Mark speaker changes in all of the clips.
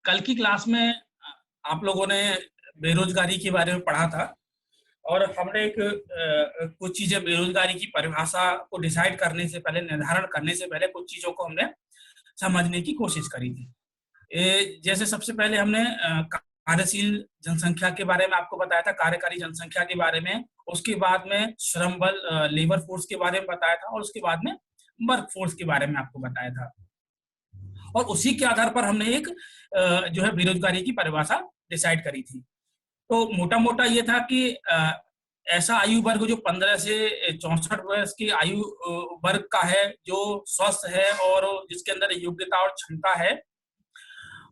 Speaker 1: कल की क्लास में आप लोगों ने बेरोजगारी के बारे में पढ़ा था और हमने कुछ चीजें बेरोजगारी की परिभाषा को डिसाइड करने से पहले, निर्धारण करने से पहले कुछ चीजों को हमने समझने की कोशिश करी थी। जैसे सबसे पहले हमने कार्यशील जनसंख्या के बारे में आपको बताया था, कार्यकारी जनसंख्या के बारे में। उसके बाद में श्रम बल, लेबर फोर्स के बारे में बताया था और उसके बाद में वर्क फोर्स के बारे में आपको बताया था। और उसी के आधार पर हमने एक जो है बेरोजगारी की परिभाषा डिसाइड करी थी। तो मोटा मोटा ये था कि ऐसा आयु वर्ग जो 15 से 64 वर्ष की आयु वर्ग का है, जो स्वस्थ है और जिसके अंदर योग्यता और क्षमता है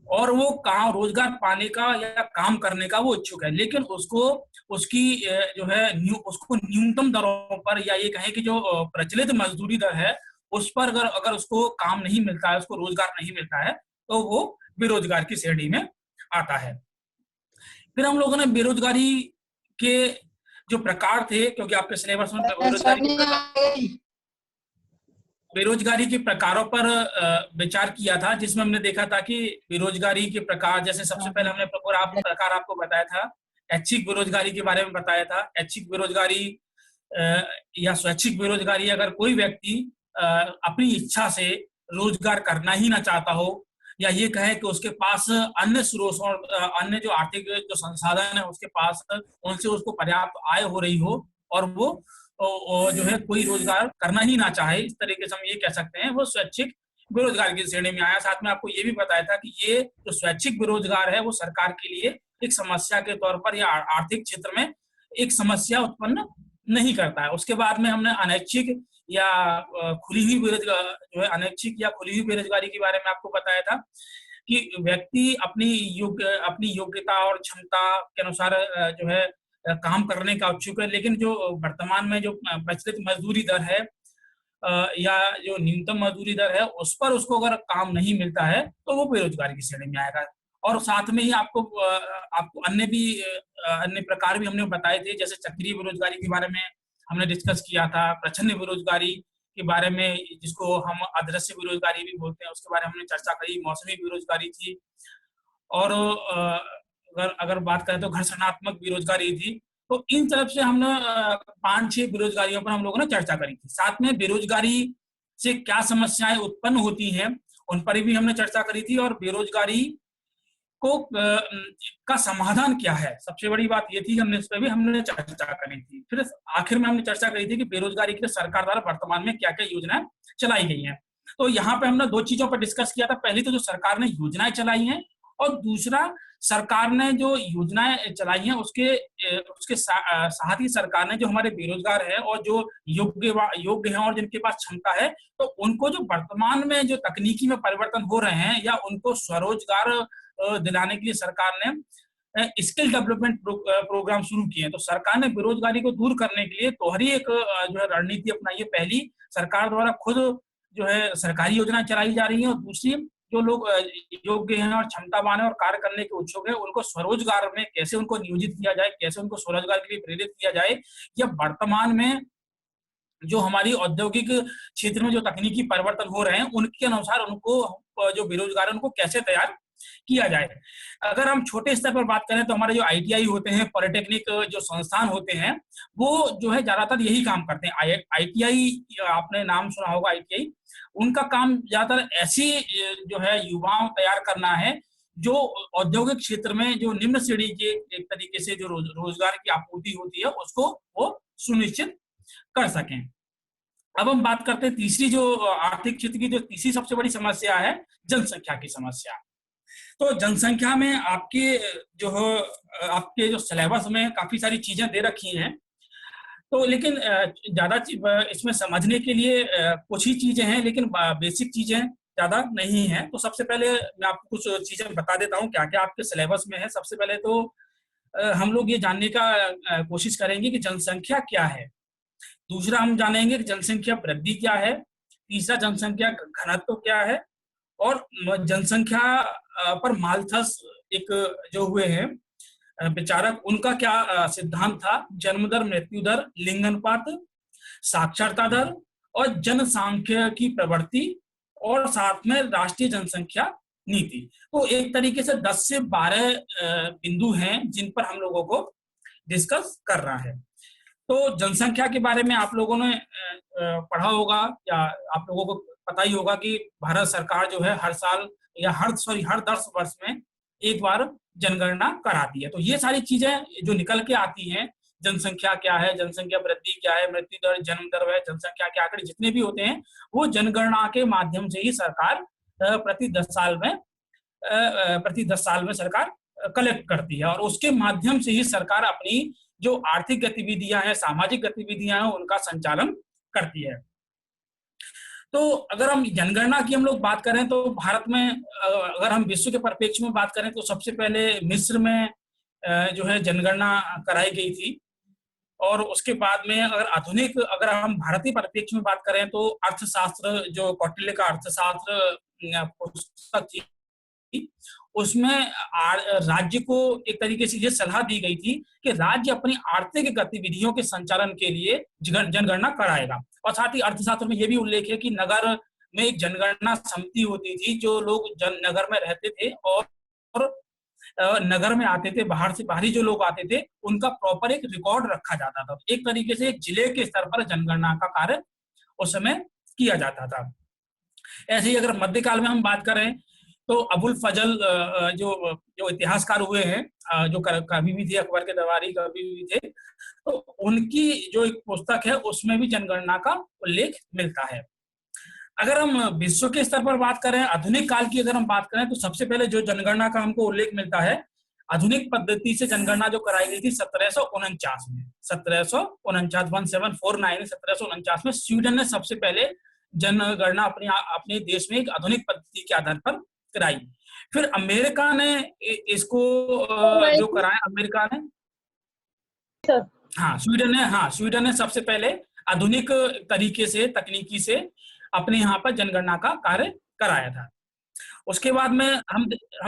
Speaker 1: और वो काम रोजगार पाने का या काम करने का वो इच्छुक है, लेकिन उसको उसकी जो है उसको न्यूनतम दरों पर या ये कहें कि जो प्रचलित मजदूरी दर है उस पर अगर अगर उसको काम नहीं मिलता है, उसको रोजगार नहीं मिलता है, तो वो बेरोजगार की श्रेणी में आता है। फिर हम लोगों ने बेरोजगारी के जो प्रकार थे, क्योंकि आपके सिलेबस में बेरोजगारी के प्रकारों पर विचार किया था, जिसमें हमने देखा था कि बेरोजगारी के प्रकार, जैसे सबसे पहले हमने प्रकार आपको बताया था, ऐच्छिक बेरोजगारी के बारे में बताया था। ऐच्छिक बेरोजगारी या स्वैच्छिक बेरोजगारी, अगर कोई व्यक्ति अपनी इच्छा से रोजगार करना ही ना चाहता हो या ये कहे कि उसके पास अन्य स्रोतों और अन्य जो आर्थिक जो संसाधन है उसके पास, उनसे उसको पर्याप्त आय हो रही हो और वो जो है कोई रोजगार करना ही ना चाहे, इस तरीके से हम ये कह सकते हैं वो स्वैच्छिक बेरोजगार की श्रेणी में आया। साथ में आपको ये भी बताया था कि ये जो स्वैच्छिक बेरोजगार है वो सरकार के लिए एक समस्या के तौर पर या आर्थिक क्षेत्र में एक समस्या उत्पन्न नहीं करता है। उसके बाद में हमने अनैच्छिक या खुली हुई बेरोजगार जो है अनैच्छिक या खुली हुई बेरोजगारी के बारे में आपको बताया था कि व्यक्ति अपनी योग्यता और क्षमता के अनुसार जो है काम करने का इच्छुक है, लेकिन जो वर्तमान में जो प्रचलित मजदूरी दर है या जो न्यूनतम मजदूरी दर है उस पर उसको अगर काम नहीं मिलता है तो वो बेरोजगारी की श्रेणी में आएगा। और साथ में ही आपको अन्य प्रकार भी हमने बताए थे, जैसे चक्रीय बेरोजगारी के बारे में हमने डिस्कस किया था, प्रच्छन्न बेरोजगारी के बारे में जिसको हम अदृश्य बेरोजगारी भी बोलते हैं उसके बारे में हमने चर्चा करी, मौसमी बेरोजगारी थी और अगर बात करें तो घर्षणात्मक बेरोजगारी थी। तो इन तरफ से हमने 5-6 बेरोजगारियों पर हम लोगों ने चर्चा करी थी। साथ में बेरोजगारी से क्या समस्याएं उत्पन्न होती हैं उन पर भी हमने चर्चा करी थी और बेरोजगारी को का समाधान क्या है, सबसे बड़ी बात ये थी, हमने इस पर भी हमने चर्चा करी थी। फिर आखिर में हमने चर्चा करी थी कि बेरोजगारी के लिए सरकार द्वारा वर्तमान में क्या क्या योजनाएं चलाई गई हैं। तो यहाँ पे हमने 2 चीजों पर डिस्कस किया था। पहली तो जो सरकार ने योजनाएं चलाई हैं और दूसरा सरकार ने जो योजनाएं चलाई हैं उसके साथ ही सरकार ने जो हमारे बेरोजगार है और जो योग्य हैं और जिनके पास क्षमता है, तो उनको जो वर्तमान में जो तकनीकी में परिवर्तन हो रहे हैं या उनको स्वरोजगार दिलाने के लिए सरकार ने स्किल डेवलपमेंट प्रोग्राम शुरू किए हैं। तो सरकार ने बेरोजगारी को दूर करने के लिए दोहरी एक जो है रणनीति अपनाई है। पहली, सरकार द्वारा खुद जो है सरकारी योजना चलाई जा रही है और दूसरी, जो लोग योग्य हैं और क्षमतावान है और कार्य करने के इच्छुक है उनको स्वरोजगार में कैसे उनको नियोजित किया जाए, कैसे उनको स्वरोजगार के लिए प्रेरित किया जाए, या वर्तमान में जो हमारी औद्योगिक क्षेत्र में जो तकनीकी परिवर्तन हो रहे हैं उनके अनुसार उनको जो बेरोजगार है उनको कैसे तैयार किया जाए। अगर हम छोटे स्तर पर बात करें तो हमारे जो आईटीआई होते हैं, पॉलिटेक्निक जो संस्थान होते हैं, वो जो है ज्यादातर यही काम करते हैं। आईटीआई, आपने नाम सुना होगा आईटीआई, उनका काम ज्यादातर ऐसी जो है युवाओं तैयार करना है जो औद्योगिक क्षेत्र में जो निम्न श्रेणी के एक तरीके से जो रोजगार की आपूर्ति होती है उसको वो सुनिश्चित कर सकें। अब हम बात करते हैं तीसरी जो आर्थिक क्षेत्र की जो तीसरी सबसे बड़ी समस्या है, जनसंख्या की समस्या। तो जनसंख्या में आपके जो सिलेबस में काफी सारी चीजें दे रखी हैं, तो लेकिन ज्यादा इसमें समझने के लिए कुछ ही चीजें हैं, लेकिन बेसिक चीजें ज्यादा नहीं है। तो सबसे पहले मैं आपको कुछ चीजें बता देता हूँ क्या क्या आपके सिलेबस में है। सबसे पहले तो हम लोग ये जानने का कोशिश करेंगे कि जनसंख्या क्या है। दूसरा, हम जानेंगे कि जनसंख्या वृद्धि क्या है। तीसरा, जनसंख्या घनत्व क्या है। और जनसंख्या पर माल्थस एक जो हुए हैं विचारक, उनका क्या सिद्धांत था। जन्म दर, मृत्यु दर, लिंगानुपात, साक्षरता दर और जनसांख्यिकी प्रवृत्ति और साथ में राष्ट्रीय जनसंख्या नीति। तो एक तरीके से 10 से 12 बिंदु हैं जिन पर हम लोगों को डिस्कस करना है। तो जनसंख्या के बारे में आप लोगों ने पढ़ा होगा या आप लोगों को पता ही होगा कि भारत सरकार जो है हर साल या हर 10 वर्ष में एक बार जनगणना कराती है। तो ये सारी चीजें जो निकल के आती हैं, जनसंख्या क्या है, जनसंख्या वृद्धि क्या है, मृत्यु दर, जन्म दर है, जनसंख्या के आंकड़े जितने भी होते हैं, वो जनगणना के माध्यम से ही सरकार प्रति 10 साल में सरकार कलेक्ट करती है और उसके माध्यम से ही सरकार अपनी जो आर्थिक गतिविधियां हैं, सामाजिक गतिविधियां हैं, उनका संचालन करती है। तो अगर हम जनगणना की हम लोग बात करें तो भारत में अगर हम विश्व के परिप्रेक्ष्य में बात करें तो सबसे पहले मिस्र में जो है जनगणना कराई गई थी। और उसके बाद में अगर हम भारतीय परिप्रेक्ष्य में बात करें तो अर्थशास्त्र, जो कौटिल्य का अर्थशास्त्र पुस्तक थी, उसमें राज्य को एक तरीके से ये सलाह दी गई थी कि राज्य अपनी आर्थिक गतिविधियों के संचालन के लिए जनगणना कराएगा। और साथ ही अर्थशास्त्र में ये भी उल्लेख है कि नगर में एक जनगणना समिति होती थी, जो लोग नगर में रहते थे और नगर में आते थे, बाहरी जो लोग आते थे, उनका प्रॉपर एक रिकॉर्ड रखा जाता था। एक तरीके से एक जिले के स्तर पर जनगणना का कार्य उस समय किया जाता था। ऐसे ही अगर मध्यकाल में हम बात करें तो अबुल फजल जो इतिहासकार हुए हैं, जो कवि भी थे, अकबर के दरबारी कवि भी थे, तो उनकी जो एक पुस्तक है उसमें भी जनगणना का उल्लेख मिलता है। अगर हम विश्व के स्तर पर बात करें, आधुनिक काल की अगर हम बात करें तो सबसे पहले जो जनगणना का हमको उल्लेख मिलता है, आधुनिक पद्धति से जनगणना जो कराई गई थी 1749 में, 1749 में स्वीडन ने सबसे पहले जनगणना अपने देश में एक आधुनिक पद्धति के आधार पर कराई। फिर अमेरिका ने इसको जो कराया, अमेरिका ने स्वीडन ने सबसे पहले आधुनिक तरीके से, तकनीकी से अपने यहाँ पर जनगणना का कार्य कराया था। उसके बाद में हम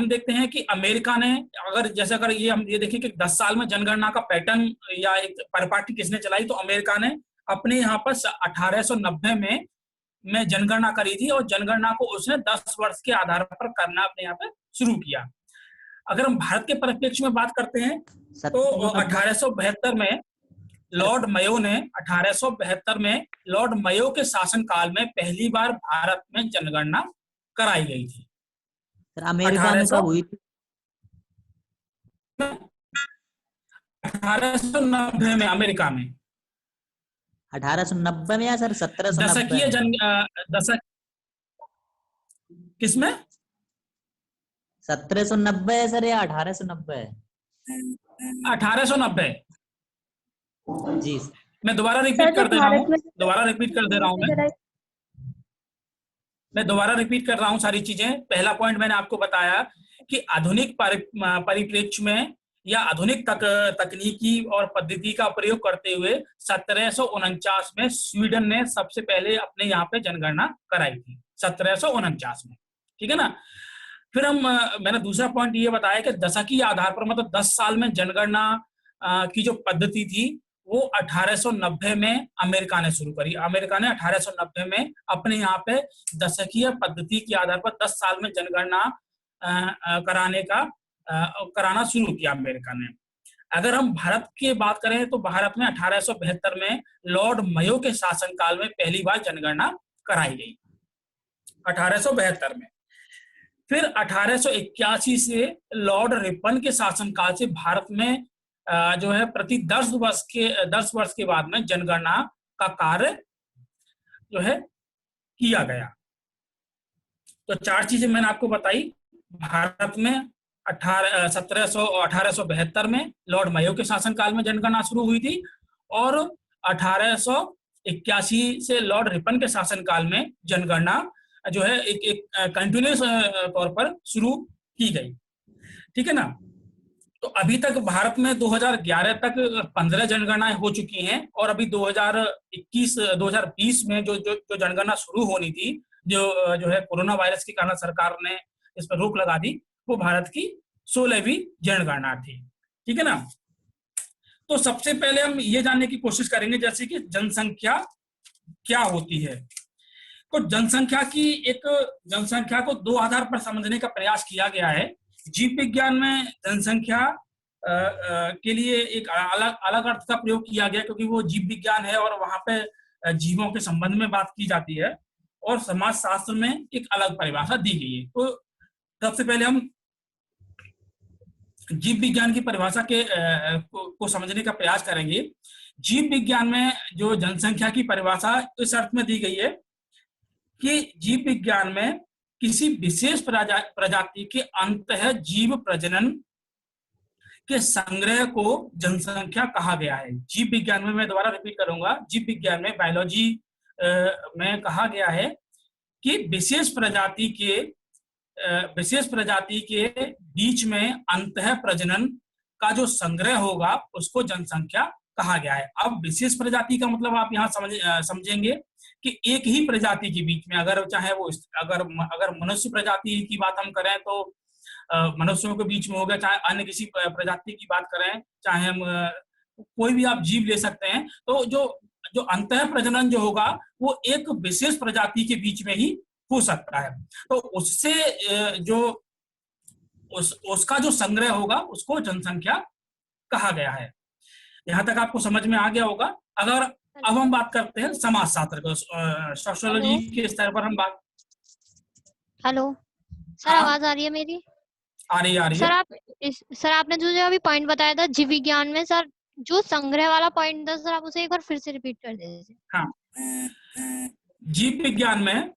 Speaker 1: देखते हैं कि अमेरिका ने अगर ये देखिए कि 10 साल में जनगणना का पैटर्न या एक परिपाटी किसने चलाई, तो अमेरिका ने अपने यहाँ पर 1890 में जनगणना करी थी और जनगणना को उसने 10 वर्ष के आधार पर करना अपने यहाँ पे शुरू किया। अगर हम भारत के परिप्रेक्ष्य में बात करते हैं तो 1872 में लॉर्ड मयो के शासनकाल में पहली बार भारत में जनगणना कराई गई थी।
Speaker 2: अमेरिका में कब हुई थी?
Speaker 1: 1890 में अमेरिका में।
Speaker 2: 1890 में या सर 1790?
Speaker 1: किसमें
Speaker 2: 1790 है सर या 1890 है?
Speaker 1: 1890
Speaker 2: जी।
Speaker 1: मैं दोबारा रिपीट कर दे रहा हूँ, मैं दोबारा रिपीट कर रहा हूँ सारी चीजें। पहला पॉइंट मैंने आपको बताया कि आधुनिक परिप्रेक्ष्य में या आधुनिक तकनीकी और पद्धति का प्रयोग करते हुए 1749 में स्वीडन ने सबसे पहले अपने यहाँ पे जनगणना कराई थी, 1749 में। ठीक है ना। फिर मैंने दूसरा पॉइंट ये बताया कि दशकीय आधार पर, मतलब 10 साल में जनगणना की जो पद्धति थी वो 1890 में अमेरिका ने शुरू करी। अमेरिका ने 1890 में अपने यहाँ पे दशकीय पद्धति के आधार पर 10 साल में जनगणना कराना शुरू किया अमेरिका ने। अगर हम भारत की बात करें तो भारत में 1872 में लॉर्ड मयो के शासनकाल में पहली बार जनगणना कराई गई, 1872 में। फिर 1881 से लॉर्ड रिपन के शासनकाल से भारत में जो है प्रति 10 वर्ष के बाद में जनगणना का कार्य जो है किया गया। तो 4 चीजें मैंने आपको बताई। भारत में 1872 में लॉर्ड मयो के शासनकाल में जनगणना शुरू हुई थी और 1881 से लॉर्ड रिपन के शासनकाल में जनगणना जो है एक कंटिन्यूअस तौर पर शुरू की गई। ठीक है ना। तो अभी तक भारत में 2011 तक 15 जनगणनाएं हो चुकी हैं और अभी 2020 में जो जनगणना शुरू होनी थी, जो है कोरोना वायरस के कारण सरकार ने इस पर रोक लगा दी, वो भारत की 16वीं जनगणना थी। ठीक है ना। तो सबसे पहले हम ये जानने की कोशिश करेंगे जैसे कि जनसंख्या क्या होती है। तो जनसंख्या को दो आधार पर समझने का प्रयास किया गया है। जीव विज्ञान में जनसंख्या के लिए एक अलग अलग अर्थ का प्रयोग किया गया, क्योंकि वो जीव विज्ञान है और वहां पे जीवों के संबंध में बात की जाती है, और समाजशास्त्र में एक अलग परिभाषा दी गई है। तो सबसे पहले हम जीव विज्ञान की परिभाषा को समझने का प्रयास करेंगे। जीव विज्ञान में जो जनसंख्या की परिभाषा इस अर्थ में दी गई है कि जीव विज्ञान में किसी विशेष प्रजाति के अंततः जीव प्रजनन के संग्रह को जनसंख्या कहा गया है। जीव विज्ञान में, मैं दोबारा रिपीट करूंगा, जीव विज्ञान में, बायोलॉजी में कहा गया है कि विशेष प्रजाति के बीच में अंतः प्रजनन का जो संग्रह होगा उसको जनसंख्या कहा गया है। अब विशेष प्रजाति का मतलब आप यहाँ समझेंगे कि एक ही प्रजाति के बीच में, अगर चाहे वो अगर मनुष्य प्रजाति की बात हम करें तो मनुष्यों के बीच में हो गया, चाहे अन्य किसी प्रजाति की बात करें, चाहे हम कोई भी आप जीव ले सकते हैं, तो जो अंतः प्रजनन जो होगा वो एक विशेष प्रजाति के बीच में ही हो सकता है। तो उससे उसका जो संग्रह होगा उसको जनसंख्या कहा गया है। यहाँ तक आपको समझ में आ गया होगा। अगर अब हम बात करते हैं समाजशास्त्र को, सोशियोलॉजी के स्तर पर हम बात।
Speaker 3: हेलो सर, आवाज आ रही है मेरी?
Speaker 1: आ रही है।
Speaker 3: सर आपने जो अभी पॉइंट बताया था जीव विज्ञान में, सर जो संग्रह वाला पॉइंट था सर, आप उसे एक बार फिर से रिपीट कर दीजिए।
Speaker 1: हाँ, जीव विज्ञान में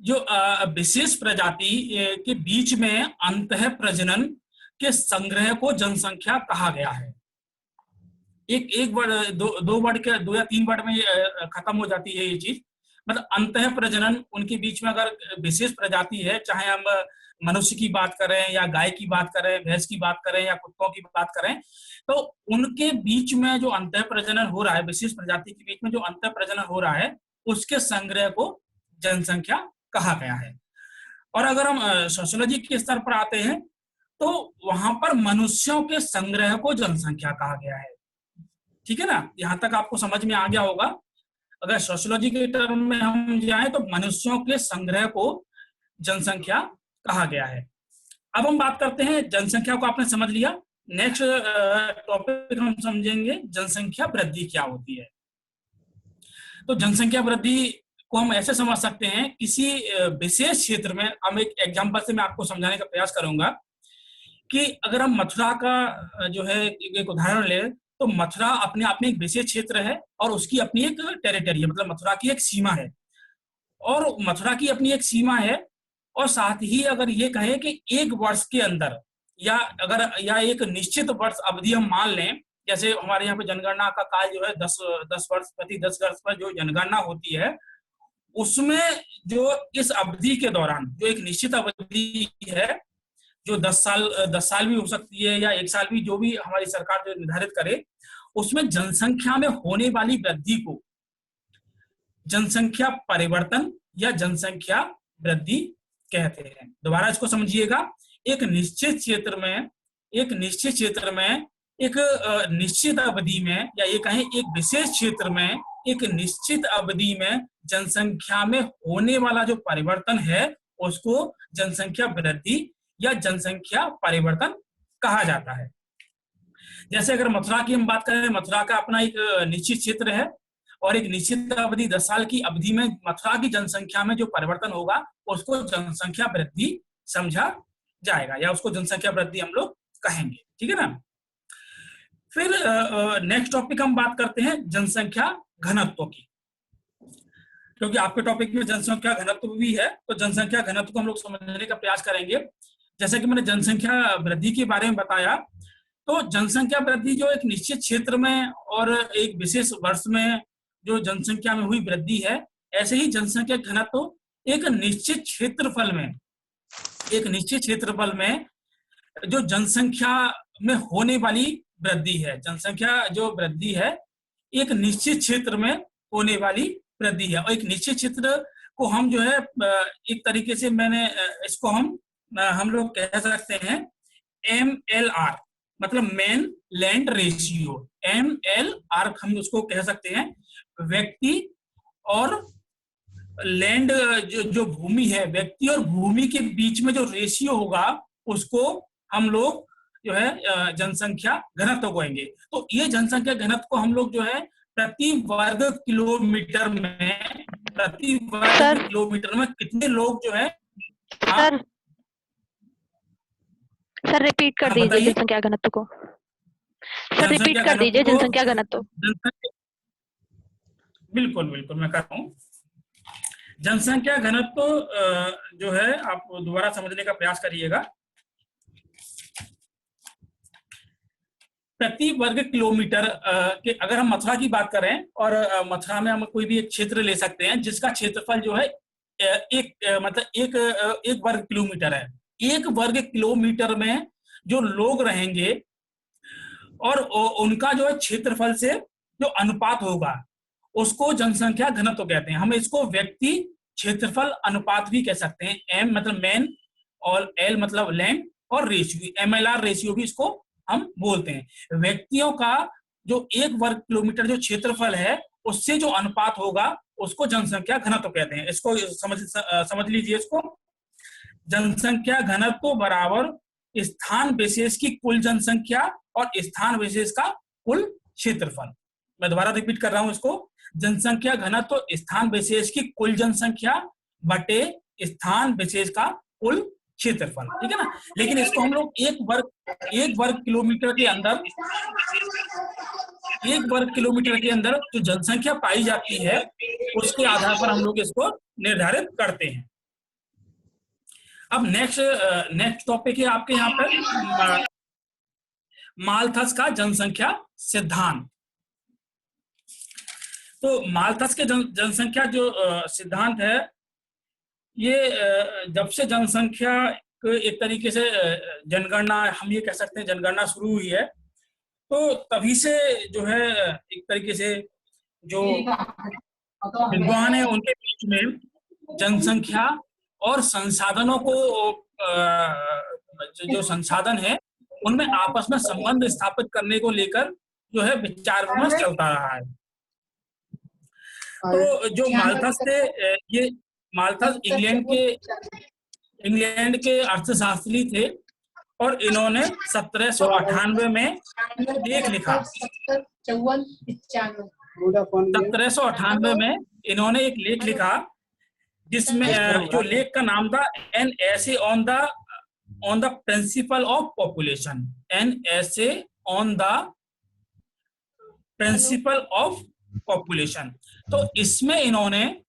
Speaker 1: जो विशेष प्रजाति के बीच में अंतः प्रजनन के संग्रह को जनसंख्या कहा गया है। एक वर्ड, दो वर्ड के, 2 या 3 वर्ड में खत्म हो जाती है ये चीज। मतलब अंतः प्रजनन, उनके बीच में अगर विशेष प्रजाति है, चाहे हम मनुष्य की बात करें या गाय की बात करें, भैंस की बात करें या कुत्तों की बात करें, तो उनके बीच में जो अंतः प्रजनन हो रहा है, विशेष प्रजाति के बीच में जो अंतः प्रजनन हो रहा है, उसके संग्रह को जनसंख्या कहा गया है। और अगर हम सोशियोलॉजी के स्तर पर आते हैं तो वहां पर मनुष्यों के संग्रह को जनसंख्या कहा गया है। ठीक है ना, यहां तक आपको समझ में आ गया होगा। अगर सोशियोलॉजी के टर्म में हम जाएं तो मनुष्यों के संग्रह को जनसंख्या कहा गया है। अब हम बात करते हैं, जनसंख्या को आपने समझ लिया, नेक्स्ट टॉपिक हम समझेंगे जनसंख्या वृद्धि क्या होती है। तो जनसंख्या वृद्धि को हम ऐसे समझ सकते हैं, किसी विशेष क्षेत्र में, हम एक एग्जांपल से मैं आपको समझाने का प्रयास करूंगा कि अगर हम मथुरा का जो है एक उदाहरण ले, तो मथुरा अपने आप में एक विशेष क्षेत्र है और उसकी अपनी एक टेरिटरी है, मतलब मथुरा की एक सीमा है, और मथुरा की अपनी एक सीमा है। और साथ ही अगर ये कहें कि एक वर्ष के अंदर या एक निश्चित वर्ष अवधि हम मान लें, जैसे हमारे यहाँ पे जनगणना का काल जो है 10 वर्ष, प्रति 10 वर्ष पर जो जनगणना होती है, उसमें जो इस अवधि के दौरान जो एक निश्चित अवधि है, जो 10 साल भी हो सकती है या 1 साल भी, जो भी हमारी सरकार जो निर्धारित करे, उसमें जनसंख्या में होने वाली वृद्धि को जनसंख्या परिवर्तन या जनसंख्या वृद्धि कहते हैं। दोबारा इसको समझिएगा, एक निश्चित क्षेत्र में एक निश्चित अवधि में, या ये कहें एक विशेष क्षेत्र में एक निश्चित अवधि में जनसंख्या में होने वाला जो परिवर्तन है उसको जनसंख्या वृद्धि या जनसंख्या परिवर्तन कहा जाता है। जैसे अगर मथुरा की हम बात करें, मथुरा का अपना एक निश्चित क्षेत्र है और एक निश्चित अवधि 10 साल की अवधि में मथुरा की जनसंख्या में जो परिवर्तन होगा उसको जनसंख्या वृद्धि समझा जाएगा, या उसको जनसंख्या वृद्धि हम लोग कहेंगे। ठीक है ना। फिर नेक्स्ट टॉपिक हम बात करते हैं जनसंख्या घनत्व की, क्योंकि आपके टॉपिक में जनसंख्या घनत्व भी है, तो जनसंख्या घनत्व को हम लोग समझने का प्रयास करेंगे। जैसे कि मैंने जनसंख्या वृद्धि के बारे में बताया, तो जनसंख्या वृद्धि जो एक निश्चित क्षेत्र में और एक विशेष वर्ष में जो जनसंख्या में हुई वृद्धि है, ऐसे ही जनसंख्या घनत्व एक निश्चित क्षेत्रफल में जो जनसंख्या में होने वाली वृद्धि है, जनसंख्या जो वृद्धि है एक निश्चित क्षेत्र में होने वाली वृद्धि है। और एक निश्चित क्षेत्र को हम जो है एक तरीके से इसको हम लोग कह सकते हैं MLR, मतलब मेन लैंड रेशियो, MLR हम उसको कह सकते हैं, व्यक्ति और लैंड जो भूमि है, व्यक्ति और भूमि के बीच में जो रेशियो होगा उसको हम लोग जो है जनसंख्या घनत्व कहेंगे। तो ये जनसंख्या घनत्व को हम लोग जो है प्रति वर्ग किलोमीटर में कितने लोग जो है।
Speaker 4: सर रिपीट कर दीजिए जनसंख्या घनत्व को। सर रिपीट कर दीजिए जनसंख्या घनत्व।
Speaker 1: बिल्कुल बिल्कुल मैं कर रहा हूँ। जनसंख्या घनत्व जो है आप दोबारा समझने का प्रयास करिएगा। प्रति वर्ग किलोमीटर के अगर हम मथुरा की बात करें और मथुरा में हम कोई भी एक क्षेत्र ले सकते हैं जिसका क्षेत्रफल जो है एक वर्ग किलोमीटर है। एक वर्ग किलोमीटर में जो लोग रहेंगे और उनका जो है क्षेत्रफल से जो अनुपात होगा उसको जनसंख्या घनत्व कहते हैं। हम इसको व्यक्ति क्षेत्रफल अनुपात भी कह सकते हैं। एम मतलब मैन और एल मतलब लैंड और रेशियो, MLR रेशियो भी इसको हम बोलते हैं। व्यक्तियों का जो एक वर्ग किलोमीटर जो क्षेत्रफल है उससे जो अनुपात होगा उसको जनसंख्या घनत्व कहते हैं। इसको समझ लीजिए। इसको जनसंख्या घनत्व बराबर स्थान विशेष की कुल जनसंख्या और स्थान विशेष का कुल क्षेत्रफल। मैं दोबारा रिपीट कर रहा हूं इसको। जनसंख्या घनत्व स्थान विशेष की कुल जनसंख्या बटे स्थान विशेष का कुल क्षेत्रफल, ठीक है ना। लेकिन इसको हम लोग एक वर्ग किलोमीटर के अंदर जो जनसंख्या पाई जाती है उसके आधार पर हम लोग इसको निर्धारित करते हैं। अब नेक्स्ट टॉपिक है आपके यहाँ पर माल्थस का जनसंख्या सिद्धांत। तो माल्थस के जनसंख्या जो सिद्धांत है ये जब से जनसंख्या एक तरीके से जनगणना, हम ये कह सकते हैं जनगणना शुरू हुई है, तो तभी से जो है एक तरीके से जो विद्वान है उनके बीच में जनसंख्या और संसाधनों को जो संसाधन है उनमें आपस में संबंध स्थापित करने को लेकर जो है विचार विमर्श चलता रहा है। तो जो माल्थस थे, ये माल्थस इंग्लैंड के अर्थशास्त्री थे और इन्होंने 1798 में लेख लिखा। 1798 में इन्होंने एक लेख लिखा जिसमें जो लेख का नाम था an essay on the principle of population. An essay on the principle of population. तो इसमें इन्होंने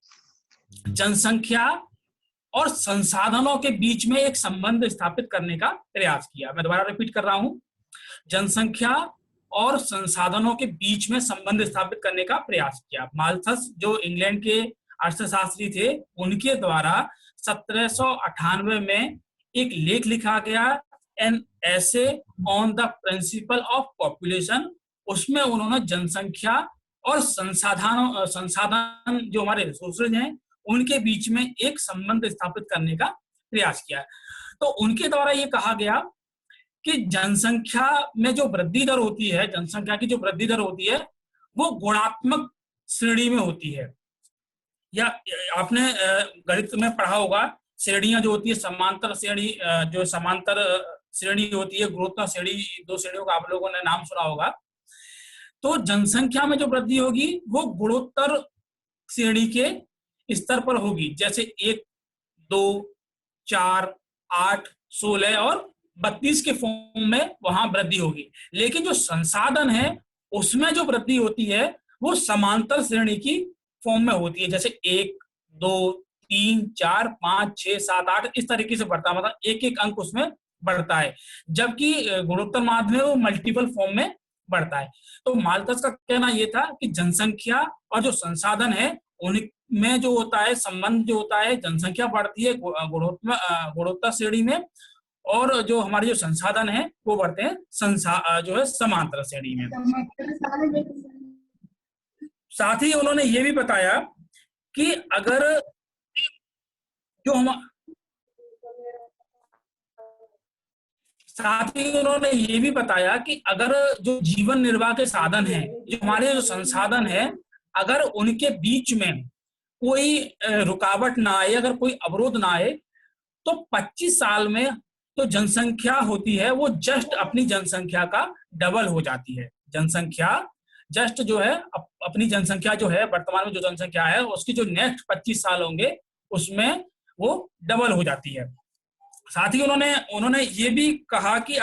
Speaker 1: जनसंख्या और संसाधनों के बीच में एक संबंध स्थापित करने का प्रयास किया। मैं दोबारा रिपीट कर रहा हूं, जनसंख्या और संसाधनों के बीच में संबंध स्थापित करने का प्रयास किया। माल्थस जो इंग्लैंड के अर्थशास्त्री थे उनके द्वारा 1798 में एक लेख लिखा गया an essay on the principle of population. उसमें उन्होंने जनसंख्या और संसाधन जो हमारे रिसोर्सेज हैं उनके बीच में एक संबंध स्थापित करने का प्रयास किया। तो उनके द्वारा ये कहा गया कि जनसंख्या में जो वृद्धि दर होती है, जनसंख्या की जो वृद्धि दर होती है वो गुणात्मक श्रेणी में होती है। या आपने गणित में पढ़ा होगा, श्रेणियां जो होती है समांतर श्रेणी, जो समांतर श्रेणी होती है, गुणोत्तर श्रेणी, दो श्रेणियों का आप लोगों ने नाम सुना होगा। तो जनसंख्या में जो वृद्धि होगी वो गुणोत्तर श्रेणी के स्तर पर होगी, जैसे 1, 2, 4, 8, 16 और 32 के फॉर्म में वहां वृद्धि होगी। लेकिन जो संसाधन है उसमें जो वृद्धि होती है वो समांतर श्रेणी की फॉर्म में होती है, जैसे 1, 2, 3, 4, 5, 6, 7, 8 इस तरीके से बढ़ता है, मतलब एक एक अंक उसमें बढ़ता है। जबकि गुणोत्तर माध्य में वो मल्टीपल फॉर्म में बढ़ता है। तो माल्थस का कहना यह था कि जनसंख्या और जो संसाधन है उनमें जो होता है संबंध जो होता है, जनसंख्या बढ़ती है गुणोत्तर श्रेणी में और जो हमारे जो संसाधन है वो बढ़ते हैं जो है समांतर श्रेणी में। साथ ही उन्होंने ये भी बताया कि अगर जो साथ ही उन्होंने ये भी बताया कि अगर जो जीवन निर्वाह के साधन हैं, जो हमारे जो संसाधन है, अगर उनके बीच में कोई रुकावट ना आए, अगर कोई अवरोध ना आए, तो 25 साल में तो जनसंख्या होती है वो जस्ट अपनी जनसंख्या का डबल हो जाती है। जनसंख्या जस्ट जो है अपनी जनसंख्या जो है वर्तमान में जो जनसंख्या है उसकी जो नेक्स्ट 25 साल होंगे उसमें वो डबल हो जाती है। साथ ही उन्होंने ये भी कहा कि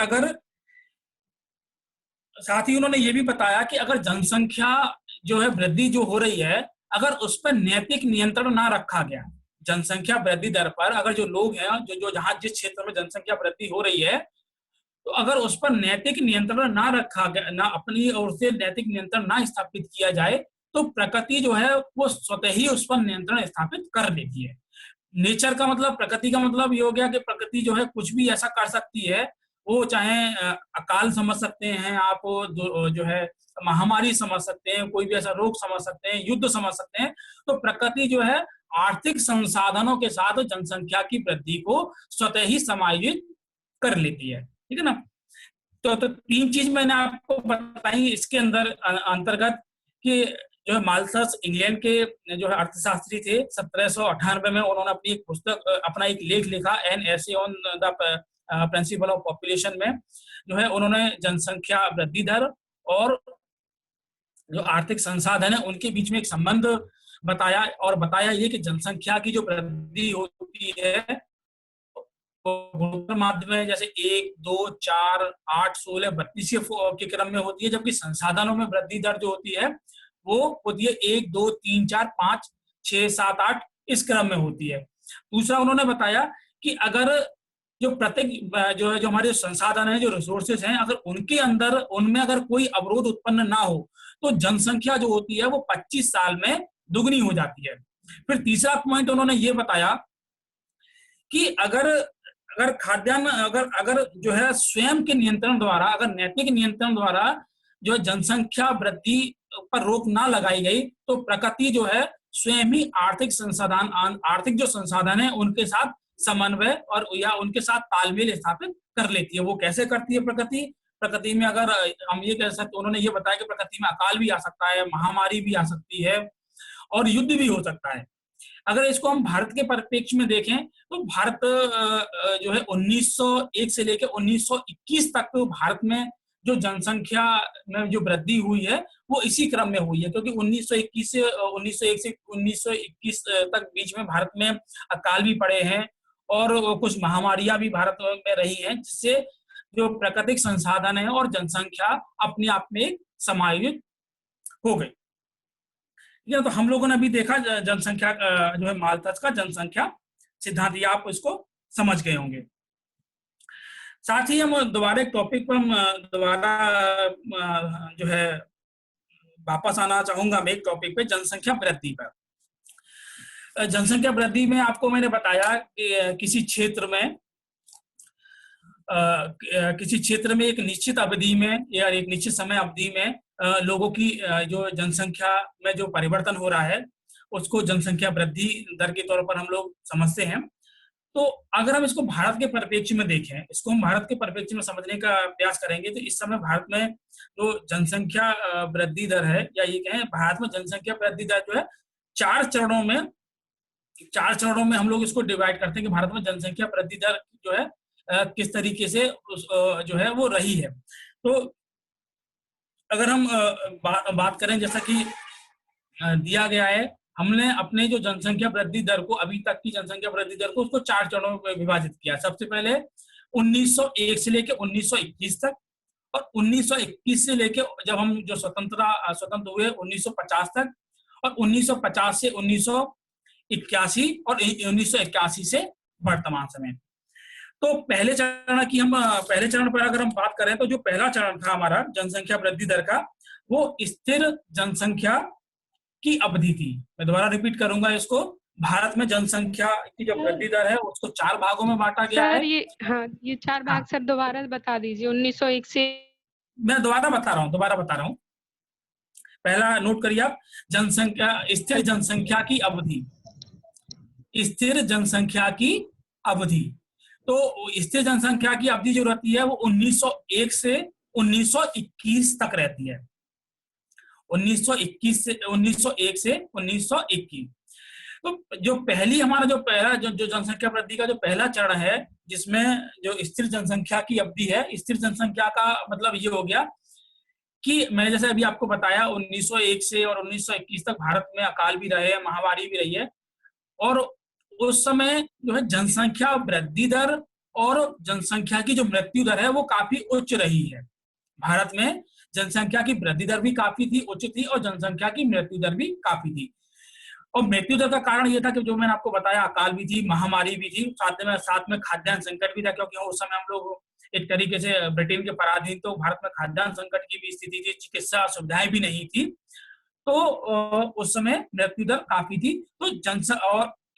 Speaker 1: साथ ही उन्होंने ये भी बताया कि अगर जनसंख्या जो है वृद्धि जो हो रही है, अगर उस पर नैतिक नियंत्रण ना रखा गया, जनसंख्या वृद्धि दर पर अगर जो लोग हैं जो जहां जिस क्षेत्र में जनसंख्या वृद्धि हो रही है, तो अगर उस पर नैतिक नियंत्रण ना रखा गया, ना अपनी ओर से नैतिक नियंत्रण ना स्थापित किया जाए, तो प्रकृति जो है वो स्वतः ही उस पर नियंत्रण स्थापित कर देती है। नेचर का मतलब, प्रकृति का मतलब ये हो गया कि प्रकृति जो है कुछ भी ऐसा कर सकती है, वो चाहे अकाल समझ सकते हैं आप, जो है महामारी समझ सकते हैं, कोई भी ऐसा रोग समझ सकते हैं, युद्ध समझ सकते हैं। तो प्रकृति जो है आर्थिक संसाधनों के साथ जनसंख्या की वृद्धि को स्वतः ही समायोजित कर लेती है, ठीक है ना। तो 3 चीज मैंने आपको बताई इसके अंदर अंतर्गत कि जो है माल्थस इंग्लैंड के जो है अर्थशास्त्री थे, 1798 में उन्होंने अपनी एक पुस्तक, अपना एक लेख लिखा, an essay on the principle of population में जो है उन्होंने जनसंख्या वृद्धि दर और जो आर्थिक संसाधन है उनके बीच में एक संबंध बताया, और बताया ये कि जनसंख्या की जो वृद्धि होती है माध्यम में जैसे 1, 2, 4, 8, 16, 32 के क्रम में होती है, जबकि संसाधनों में वृद्धि दर जो होती है वो होती है 1, 2, 3, 4, 5, 6, 7, 8 इस क्रम में होती है। दूसरा उन्होंने बताया कि अगर जो प्रत्येक जो है जो हमारे संसाधन है, जो रिसोर्सेज हैं, अगर उनके अंदर उनमें अगर कोई अवरोध उत्पन्न ना हो तो जनसंख्या जो होती है वो 25 साल में दुगनी हो जाती है। फिर तीसरा पॉइंट उन्होंने ये बताया कि अगर खाद्यान्न अगर जो है स्वयं के नियंत्रण द्वारा, अगर नैतिक नियंत्रण द्वारा जो जनसंख्या वृद्धि पर रोक ना लगाई गई, तो प्रकृति जो है स्वयं ही आर्थिक जो संसाधन है उनके साथ समन्वय और या उनके साथ तालमेल स्थापित कर लेती है। वो कैसे करती है प्रकृति में अगर हम ये कह सकते, उन्होंने ये बताया कि प्रकृति में अकाल भी आ सकता है, महामारी भी आ सकती है और युद्ध भी हो सकता है। अगर इसको हम भारत के परिप्रेक्ष्य में देखें तो भारत जो है 1901 से लेकर 1921 तक तो भारत में जो जनसंख्या में जो वृद्धि हुई है वो इसी क्रम में हुई है, क्योंकि 1901 से 1921 तक बीच में भारत में अकाल भी पड़े हैं और कुछ महामारियां भी भारत में रही हैं, जिससे जो प्राकृतिक संसाधन है और जनसंख्या अपने आप में समायोजित हो गई। तो हम लोगों ने अभी देखा जनसंख्या जो है माल्थस का जनसंख्या सिद्धांत, ये आप इसको समझ गए होंगे। साथ ही हम दोबारा एक टॉपिक पर हम दोबारा जो है वापस आना चाहूंगा मैं एक टॉपिक पे, जनसंख्या वृद्धि पर। जनसंख्या वृद्धि में आपको मैंने बताया कि किसी क्षेत्र में एक निश्चित अवधि में या एक निश्चित समय अवधि में लोगों की जो जनसंख्या में जो परिवर्तन हो रहा है उसको जनसंख्या वृद्धि दर के तौर पर हम लोग समझते हैं। तो अगर हम इसको भारत के परिप्रेक्ष्य में देखें, इसको हम भारत के परिप्रेक्ष्य में समझने का प्रयास करेंगे, तो इस समय भारत में जो जनसंख्या वृद्धि दर है, या ये कहें भारत में जनसंख्या वृद्धि दर जो है 4 चरणों में हम लोग इसको डिवाइड करते हैं कि भारत में जनसंख्या वृद्धि दर जो है किस तरीके से जो है वो रही है। तो अगर हम बात करें, जैसा कि दिया गया है, हमने अपने जो जनसंख्या वृद्धि दर को, अभी तक की जनसंख्या वृद्धि दर को, उसको 4 चरणों में विभाजित किया। सबसे पहले 1901 से लेकर 1921 तक, और 1921 से लेकर जब हम जो स्वतंत्र हुए 1950 तक, और 1950 से 1981 और 1981 से वर्तमान समय। तो पहले चरण पर अगर हम बात करें तो जो पहला चरण था हमारा जनसंख्या वृद्धि दर का, वो स्थिर जनसंख्या की अवधि थी। मैं दोबारा रिपीट करूंगा इसको। भारत में जनसंख्या की जो वृद्धि दर है उसको 4 भागों में बांटा गया है।
Speaker 4: ये 4 भाग सर दोबारा बता दीजिए। 1901 से
Speaker 1: मैं दोबारा बता रहा हूँ। पहला नोट करिए आप, जनसंख्या, स्थिर जनसंख्या की अवधि, स्थिर जनसंख्या की अवधि। तो स्थिर जनसंख्या की अवधि जो रहती है वो 1901 से 1921 तक रहती है। 1901 से 1921। तो जो पहली हमारा जो पहला जो जनसंख्या वृद्धि का जो पहला चरण है, जिसमें जो स्थिर जनसंख्या की अवधि है, स्थिर जनसंख्या का मतलब ये हो गया कि मैंने जैसे अभी आपको बताया 1901 से और 1921 तक भारत में अकाल भी रहे हैं, महामारी भी रही है, और उस समय जो है जनसंख्या वृद्धि दर और जनसंख्या की जो मृत्यु दर है वो काफी उच्च रही है। भारत में जनसंख्या की वृद्धि दर भी काफी थी, उच्च थी, और जनसंख्या की मृत्यु दर भी काफी थी। और मृत्यु दर का कारण ये था कि जो मैंने आपको बताया, अकाल भी थी, महामारी भी थी, साथ में खाद्यान्न संकट भी था, क्योंकि उस समय हम लोग एक तरीके से ब्रिटेन के पराधीन, तो भारत में खाद्यान्न संकट की भी स्थिति थी, चिकित्सा सुविधाएं भी नहीं थी, तो उस समय मृत्यु दर काफी थी। तो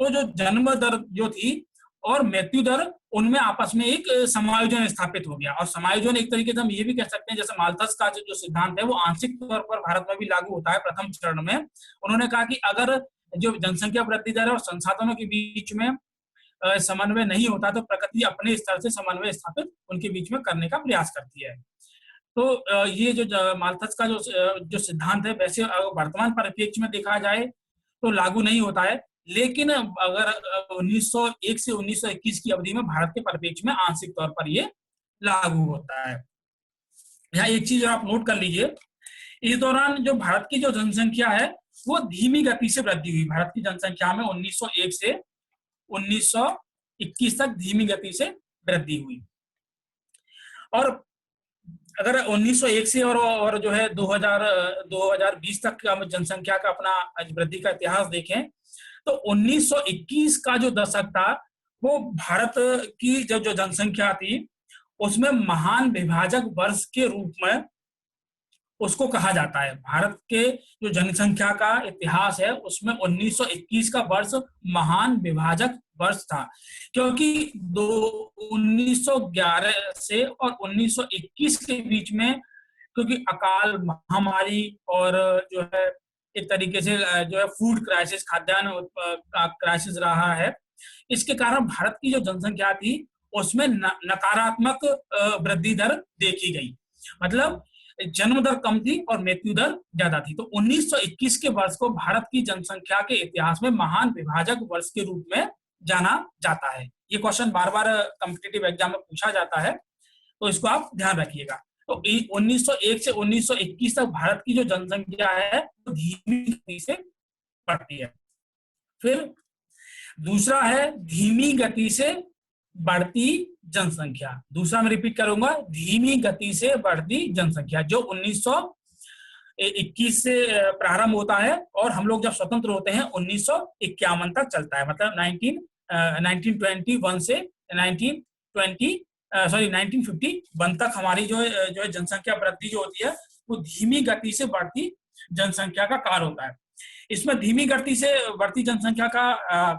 Speaker 1: जो जन्म दर जो थी और मृत्यु दर, उनमें आपस में एक समायोजन स्थापित हो गया। और समायोजन एक तरीके से हम ये भी कह सकते हैं, जैसे माल्थस का जो सिद्धांत है वो आंशिक तौर पर भारत में भी लागू होता है प्रथम चरण में। उन्होंने कहा कि अगर जो जनसंख्या वृद्धि दर और संसाधनों के बीच में समन्वय नहीं होता तो प्रकृति अपने स्तर से समन्वय स्थापित उनके बीच में करने का प्रयास करती है। तो ये जो माल्थस का जो सिद्धांत है, वैसे वर्तमान परिप्रेक्ष्य में देखा जाए तो लागू नहीं होता है, लेकिन अगर 1901 से 1921 की अवधि में भारत के परिप्रेक्ष्य में आंशिक तौर पर ये लागू होता है। यहाँ एक चीज आप नोट कर लीजिए, इस दौरान जो भारत की जो जनसंख्या है वो धीमी गति से वृद्धि हुई। भारत की जनसंख्या में 1901 से 1921 तक धीमी गति से वृद्धि हुई। और अगर 1901 से और जो है 2020 तक का जनसंख्या का अपना वृद्धि का इतिहास देखें तो 1921 का जो दशक था वो भारत की जो जनसंख्या थी उसमें महान विभाजक वर्ष के रूप में उसको कहा जाता है। भारत के जो जनसंख्या का इतिहास है उसमें 1921 का वर्ष महान विभाजक वर्ष था, क्योंकि 1911 से और 1921 के बीच में क्योंकि अकाल, महामारी और जो है एक तरीके से जो है फूड क्राइसिस, खाद्यान्न क्राइसिस रहा है, इसके कारण भारत की जो जनसंख्या थी उसमें नकारात्मक वृद्धि दर देखी गई। मतलब जन्म दर कम थी और मृत्यु दर ज्यादा थी। तो 1921 के वर्ष को भारत की जनसंख्या के इतिहास में महान विभाजक वर्ष के रूप में जाना जाता है। ये क्वेश्चन बार बार कॉम्पिटिटिव एग्जाम में पूछा जाता है, तो इसको आप ध्यान रखिएगा। तो 1901 से 1921 तक भारत की जो जनसंख्या है वो धीमी गति से बढ़ती है। फिर दूसरा है धीमी गति से बढ़ती जनसंख्या। दूसरा मैं रिपीट करूंगा, धीमी गति से बढ़ती जनसंख्या, जो 1921 से प्रारंभ होता है और हम लोग जब स्वतंत्र होते हैं 1951 तक चलता है। मतलब 1921 से 1951 तक हमारी जो है जनसंख्या वृद्धि जो होती है वो धीमी गति से बढ़ती जनसंख्या का कार्य होता है। इसमें धीमी गति से बढ़ती जनसंख्या का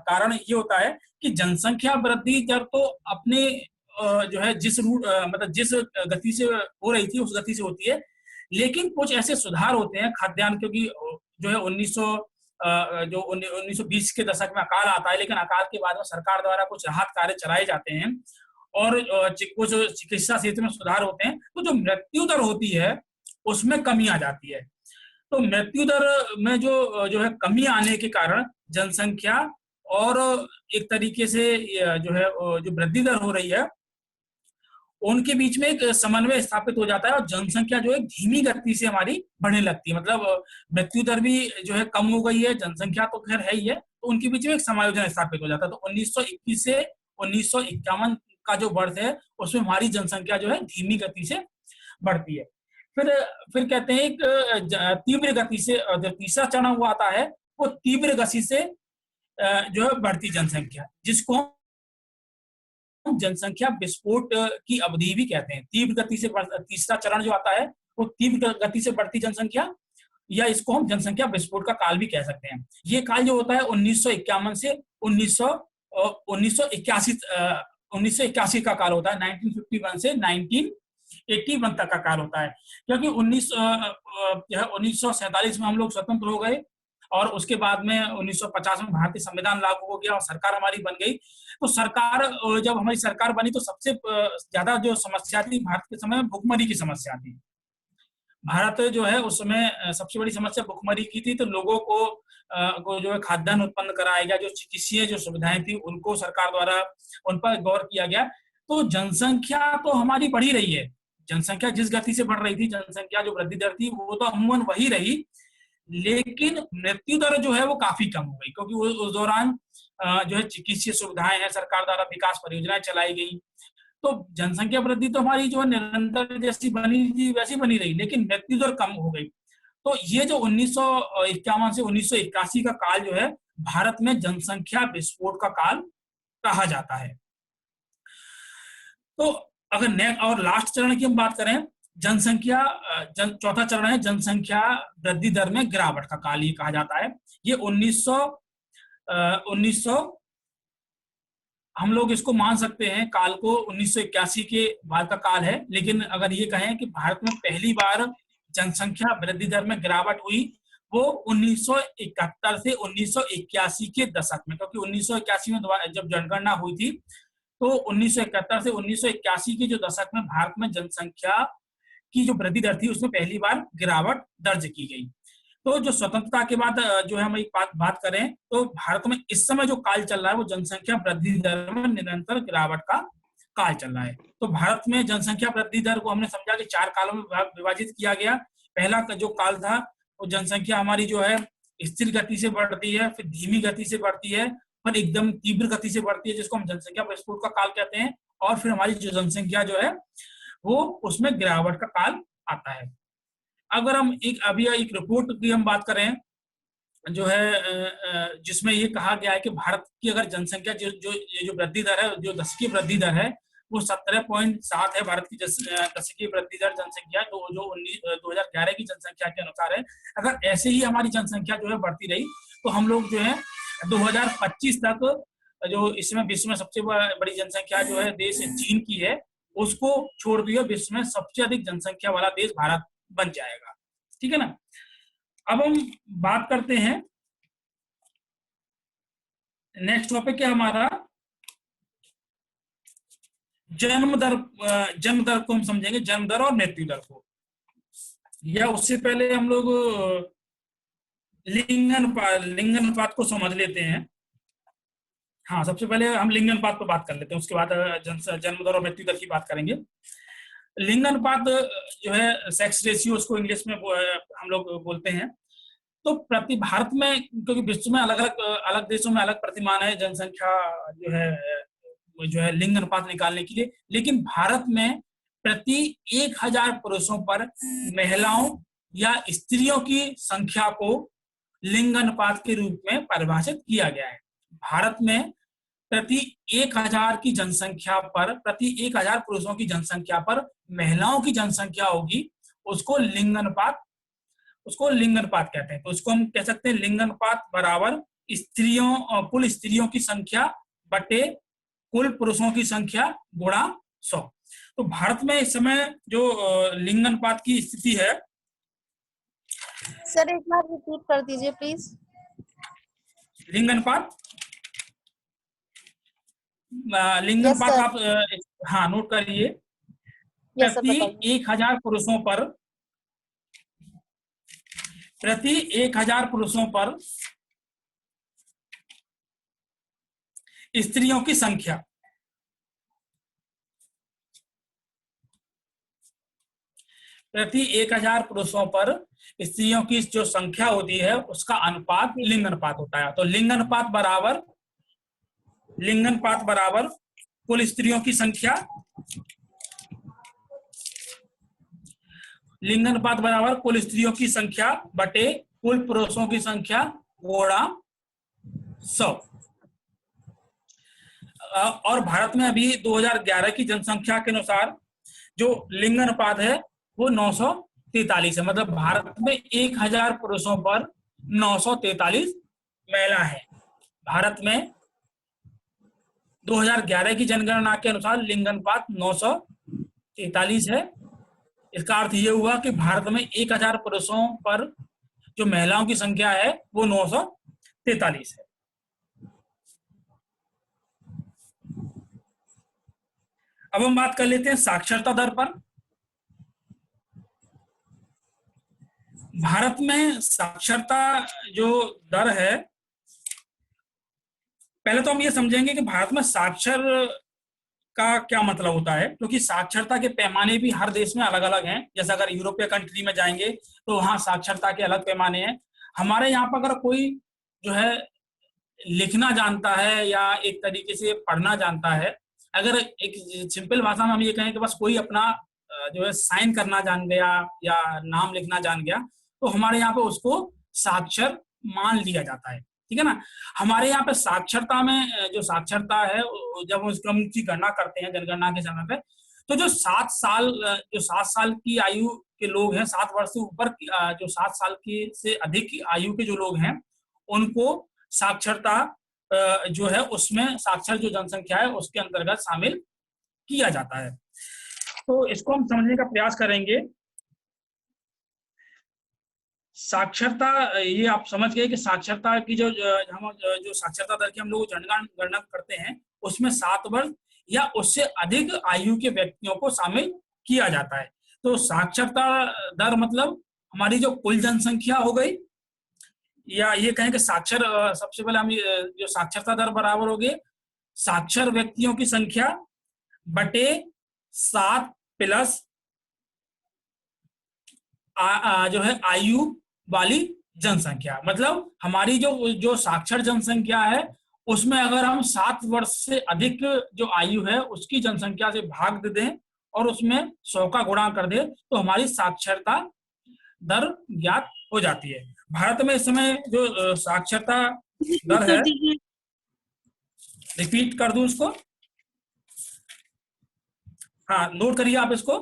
Speaker 1: कारण ये होता है कि जनसंख्या वृद्धि दर तो अपने जो है जिस गति से हो रही थी उस गति से होती है, लेकिन कुछ ऐसे सुधार होते हैं खाद्यान्न, क्योंकि जो है 1920 के दशक में अकाल आता है, लेकिन अकाल के बाद में सरकार द्वारा कुछ राहत कार्य चलाए जाते हैं और कुछ चिकित्सा क्षेत्र में सुधार होते हैं, तो जो मृत्यु दर होती है उसमें कमी आ जाती है। तो मृत्यु दर में जो है कमी आने के कारण जनसंख्या और एक तरीके से जो है जो वृद्धि दर हो रही है उनके बीच में एक समन्वय स्थापित हो जाता है और जनसंख्या जो है धीमी गति से हमारी बढ़ने लगती है। मतलब मृत्यु दर भी जो है कम हो गई है, जनसंख्या तो खैर है ही है, तो उनके बीच में एक समायोजन स्थापित हो जाता है। तो 1921 से 1951 का जो वर्ष है उसमें हमारी जनसंख्या जो है धीमी गति से बढ़ती है। फिर कहते हैं एक तीव्र गति से, जो तीसरा चरण वो आता है वो तीव्र गति से जो है बढ़ती जनसंख्या, जिसको हम जनसंख्या विस्फोट की अवधि भी कहते हैं। तीव्र गति से तीसरा चरण जो आता है वो तीव्र गति से बढ़ती जनसंख्या, या इसको हम जनसंख्या विस्फोट का काल भी कह सकते हैं। ये काल जो होता है 1951 से 1981 का काल होता है। 1951 से 1981 तक का काल होता है, क्योंकि 1947 में हम लोग स्वतंत्र हो गए और उसके बाद में 1950 में भारतीय संविधान लागू हो गया और सरकार हमारी बन गई। तो सरकार, जब हमारी सरकार बनी तो सबसे ज्यादा जो समस्या थी भारत के समय में भुखमरी की समस्या थी। भारत जो है उस समय सबसे बड़ी समस्या भुखमरी की थी, तो लोगों को जो है खाद्यान्न उत्पन्न कराया गया, जो चिकित्सीय जो सुविधाएं थी उनको सरकार द्वारा उन पर गौर किया गया। तो जनसंख्या तो हमारी बढ़ी रही है, जनसंख्या जिस गति से बढ़ रही थी, जनसंख्या जो वृद्धि दर थी वो तो अमूमन वही रही, लेकिन मृत्यु दर जो है वो काफी कम हो गई, क्योंकि उस दौरान जो है चिकित्सीय सुविधाएं हैं, सरकार द्वारा विकास परियोजनाएं चलाई गई। तो जनसंख्या वृद्धि तो हमारी जो है निरंतर जैसी बनी थी वैसी बनी रही, लेकिन मृत्यु दर कम हो गई। तो ये जो 1951 से 1981 का काल जो है भारत में जनसंख्या विस्फोट का काल कहा जाता है। तो अगर और लास्ट चरण की हम बात करें, चौथा चरण है जनसंख्या वृद्धि दर में गिरावट का काल, ये कहा जाता है। ये 1900 हम लोग इसको मान सकते हैं काल को 1981 के बाद का काल है, लेकिन अगर ये कहें कि भारत में पहली बार जनसंख्या वृद्धि दर में गिरावट हुई वो 1971 से 1981 के दशक में, क्योंकि 1981 में जब जनगणना हुई थी तो 1971 से 1981 के जो दशक में भारत में जनसंख्या की जो वृद्धि दर थी उसमें पहली बार गिरावट दर्ज की गई। तो जो स्वतंत्रता के बाद जो है हम एक बात करें तो भारत में इस समय जो काल चल रहा है वो जनसंख्या वृद्धि दर में निरंतर गिरावट का काल चल रहा है। तो भारत में जनसंख्या वृद्धि दर को हमने समझा कि 4 कालों में विभाजित किया गया। पहला जो काल था वो जनसंख्या हमारी जो है स्थिर गति से बढ़ती है, फिर धीमी गति से बढ़ती है, फिर एकदम तीव्र गति से बढ़ती है जिसको हम जनसंख्या विस्फोट का काल कहते हैं, और फिर हमारी जो जनसंख्या जो है वो उसमें गिरावट का काल आता है। अगर हम अभी एक रिपोर्ट की हम बात करें जो है जिसमें ये कहा गया है कि भारत की अगर जनसंख्या जो वृद्धि दर है, जो दशकीय वृद्धि दर है वो 17.7 है भारत की दशकीय वृद्धि दर जनसंख्या, तो जो 2011 की जनसंख्या के अनुसार है। अगर ऐसे ही हमारी जनसंख्या जो है बढ़ती रही तो हम लोग जो है 2025 तक जो इसमें विश्व में सबसे बड़ी जनसंख्या जो है देश चीन की है, उसको छोड़ दिया विश्व में सबसे अधिक जनसंख्या वाला देश भारत बन जाएगा। ठीक है ना। अब हम बात करते हैं, नेक्स्ट टॉपिक है हमारा जन्म दर को हम समझेंगे, जन्म दर और मृत्यु दर को। या उससे पहले हम लोग लिंग अनुपात को समझ लेते हैं। हाँ, सबसे पहले हम लिंग अनुपात पर बात कर लेते हैं, उसके बाद जन्म दर और मृत्यु दर की बात करेंगे। लिंग अनुपात जो है सेक्स रेशियो उसको इंग्लिश में हम लोग बोलते हैं। तो प्रति भारत में, क्योंकि विश्व में अलग देशों में अलग प्रतिमान है जनसंख्या जो है लिंग अनुपात निकालने के लिए, लेकिन भारत में प्रति 1000 पुरुषों पर महिलाओं या स्त्रियों की संख्या को लिंग अनुपात के रूप में परिभाषित किया गया है। भारत में प्रति 1000 की जनसंख्या पर, प्रति 1000 पुरुषों की जनसंख्या पर महिलाओं की जनसंख्या होगी, उसको लिंग अनुपात कहते हैं। तो उसको हम कह सकते हैं लिंग अनुपात बराबर कुल स्त्रियों की संख्या बटे कुल पुरुषों की संख्या गुणा 100। तो भारत में इस समय जो लिंग अनुपात की स्थिति है,
Speaker 5: सर एक बार रिपीट कर दीजिए प्लीज।
Speaker 1: लिंग अनुपात आप हाँ नोट करिए। प्रति 1000 पुरुषों पर स्त्रियों की संख्या, प्रति 1000 पुरुषों पर स्त्रियों की जो संख्या होती है उसका अनुपात लिंग अनुपात होता है। तो लिंग अनुपात बराबर कुल स्त्रियों की संख्या, लिंग अनुपात बराबर कुल स्त्रियों की संख्या बटे कुल पुरुषों की संख्या गुणा 100। और भारत में अभी 2011 की जनसंख्या के अनुसार जो लिंग अनुपात है वो 943 है। मतलब भारत में 1000 पुरुषों पर 943 महिला है। भारत में 2011 की जनगणना के अनुसार लिंग अनुपात 943 है। इसका अर्थ ये हुआ कि भारत में 1000 पुरुषों पर जो महिलाओं की संख्या है वो 943 है। अब हम बात कर लेते हैं साक्षरता दर पर। भारत में साक्षरता जो दर है, पहले तो हम ये समझेंगे कि भारत में साक्षर का क्या मतलब होता है, क्योंकि साक्षरता के पैमाने भी हर देश में अलग अलग हैं। जैसे अगर यूरोपीय कंट्री में जाएंगे तो वहाँ साक्षरता के अलग पैमाने हैं। हमारे यहाँ पर अगर कोई जो है लिखना जानता है या एक तरीके से पढ़ना जानता है, अगर एक सिंपल भाषा में हम ये कहें कि बस कोई अपना जो है साइन करना जान गया या नाम लिखना जान गया, तो हमारे यहाँ पे उसको साक्षर मान लिया जाता है। ठीक है ना। हमारे यहाँ पे साक्षरता में जो साक्षरता है, जब उसको हम उसकी गणना करते हैं जनगणना के समय पे, तो जो 7 साल की आयु के लोग हैं, 7 वर्ष से ऊपर जो 7 साल की से अधिक आयु के जो लोग हैं, उनको साक्षरता जो है उसमें साक्षर जो जनसंख्या है उसके अंतर्गत शामिल किया जाता है। तो इसको हम समझने का प्रयास करेंगे। साक्षरता, ये आप समझ गए कि साक्षरता की जो साक्षरता दर की हम लोग गणना करते हैं, उसमें 7 वर्ष या उससे अधिक आयु के व्यक्तियों को शामिल किया जाता है। तो साक्षरता दर मतलब हमारी जो कुल जनसंख्या हो गई, या ये कहें कि साक्षर, सबसे पहले हम जो साक्षरता दर बराबर होगी साक्षर व्यक्तियों की संख्या बटे 7 प्लस जो है आयु वाली जनसंख्या। मतलब हमारी जो साक्षर जनसंख्या है उसमें अगर हम 7 वर्ष से अधिक जो आयु है उसकी जनसंख्या से भाग दे दें और उसमें 100 का गुणा कर दे तो हमारी साक्षरता दर ज्ञात हो जाती है। भारत में इस समय जो साक्षरता दर है, रिपीट कर दूं इसको, हाँ नोट करिए आप इसको।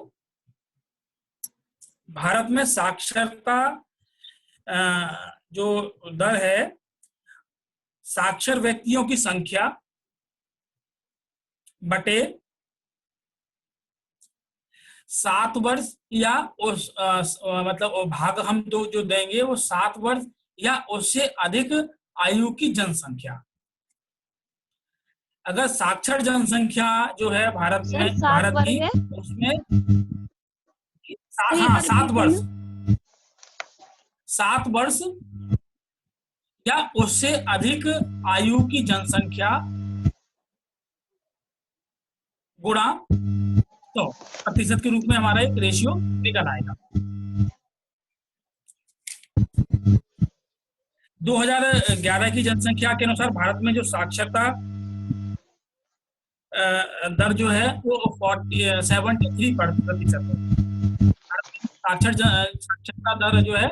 Speaker 1: भारत में साक्षरता जो दर है, साक्षर व्यक्तियों की संख्या बटे 7 वर्ष या उस मतलब भाग हम जो देंगे वो 7 वर्ष या उससे अधिक आयु की जनसंख्या। अगर साक्षर जनसंख्या जो है भारत में, भारत की, उसमें 7 वर्ष या उससे अधिक आयु की जनसंख्या गुणा 100 प्रतिशत के रूप में हमारा एक रेशियो निकल आएगा। 2011 की जनसंख्या के अनुसार भारत में जो साक्षरता दर जो है वो 73% है। साक्षरता दर जो है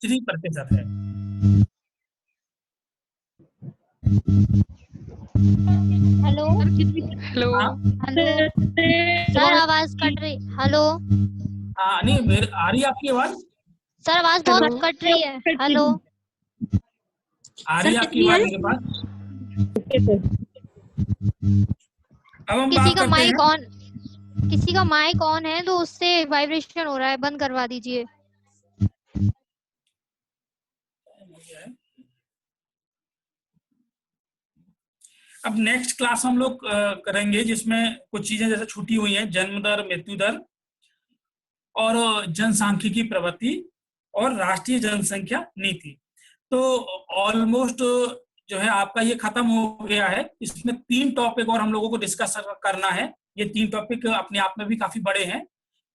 Speaker 1: 73% है।
Speaker 3: हेलो
Speaker 4: हेलो
Speaker 3: सर, आवाज कट रही। हेलो
Speaker 1: नहीं आ रही आपकी आवाज?
Speaker 3: सर, आवाज बहुत कट रही है। हेलो
Speaker 1: आ रही है आपकी आवाज मेरे पास? अब हम
Speaker 3: किसी का
Speaker 1: बात करते हैं।
Speaker 3: किसी का माइक ऑन है तो उससे वाइब्रेशन हो रहा है, बंद करवा दीजिए।
Speaker 1: अब नेक्स्ट क्लास हम लोग करेंगे जिसमें कुछ चीजें जैसे छूटी हुई हैं, जन्म दर, मृत्यु दर और जनसांख्यिकी प्रवृत्ति और राष्ट्रीय जनसंख्या नीति। तो ऑलमोस्ट जो है आपका ये खत्म हो गया है। इसमें 3 टॉपिक और हम लोगों को डिस्कस करना है। ये 3 टॉपिक अपने आप में भी काफी बड़े हैं।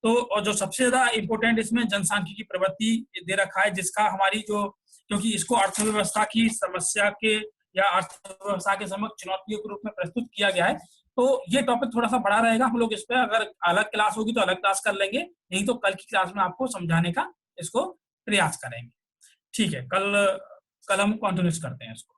Speaker 1: तो और जो सबसे ज्यादा इंपॉर्टेंट इसमें जनसांख्यिकी प्रवृत्ति दे रखा है, जिसका हमारी जो, क्योंकि इसको अर्थव्यवस्था की समस्या के या अर्थव्यवस्था के समक्ष चुनौतियों के रूप में प्रस्तुत किया गया है। तो ये टॉपिक थोड़ा सा बड़ा रहेगा। हम लोग इस पर अगर अलग क्लास होगी तो अलग क्लास कर लेंगे, नहीं तो कल की क्लास में आपको समझाने का इसको प्रयास करेंगे। ठीक है, कल हम कंटिन्यू करते हैं इसको।